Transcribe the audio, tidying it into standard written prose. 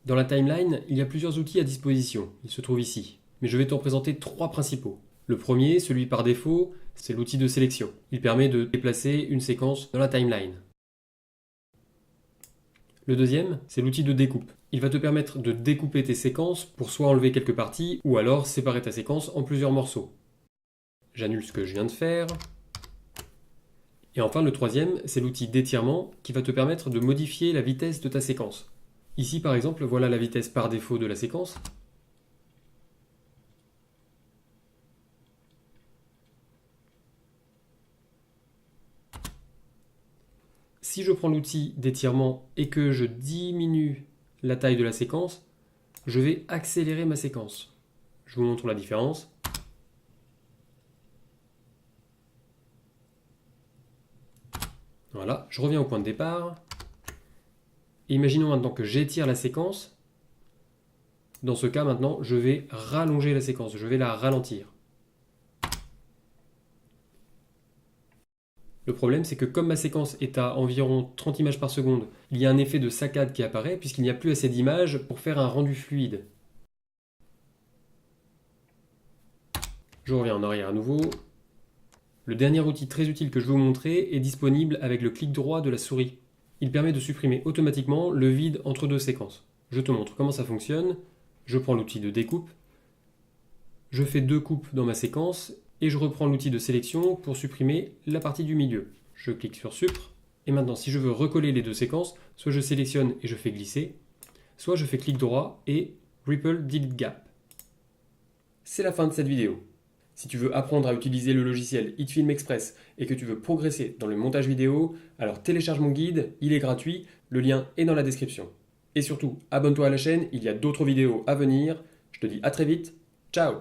Dans la timeline, il y a plusieurs outils à disposition, ils se trouvent ici, mais je vais t'en présenter 3 principaux. Le premier, celui par défaut, c'est l'outil de sélection. Il permet de déplacer une séquence dans la timeline. Le deuxième, c'est l'outil de découpe. Il va te permettre de découper tes séquences pour soit enlever quelques parties, ou alors séparer ta séquence en plusieurs morceaux. J'annule ce que je viens de faire. Et enfin, le troisième, c'est l'outil d'étirement qui va te permettre de modifier la vitesse de ta séquence. Ici, par exemple, voilà la vitesse par défaut de la séquence. Si je prends l'outil d'étirement et que je diminue la taille de la séquence, je vais accélérer ma séquence. Je vous montre la différence. Voilà, je reviens au point de départ. Et imaginons maintenant que j'étire la séquence. Dans ce cas, maintenant, je vais rallonger la séquence, je vais la ralentir. Le problème, c'est que comme ma séquence est à environ 30 images par seconde, il y a un effet de saccade qui apparaît puisqu'il n'y a plus assez d'images pour faire un rendu fluide. Je reviens en arrière à nouveau. Le dernier outil très utile que je veux vous montrer est disponible avec le clic droit de la souris. Il permet de supprimer automatiquement le vide entre deux séquences. Je te montre comment ça fonctionne. Je prends l'outil de découpe. Je fais 2 coupes dans ma séquence et je reprends l'outil de sélection pour supprimer la partie du milieu. Je clique sur Supr. Et maintenant, si je veux recoller les deux séquences, soit je sélectionne et je fais glisser, soit je fais clic droit et Ripple Delete Gap. C'est la fin de cette vidéo. Si tu veux apprendre à utiliser le logiciel HitFilm Express et que tu veux progresser dans le montage vidéo, alors télécharge mon guide, il est gratuit, le lien est dans la description. Et surtout, abonne-toi à la chaîne, il y a d'autres vidéos à venir. Je te dis à très vite, ciao!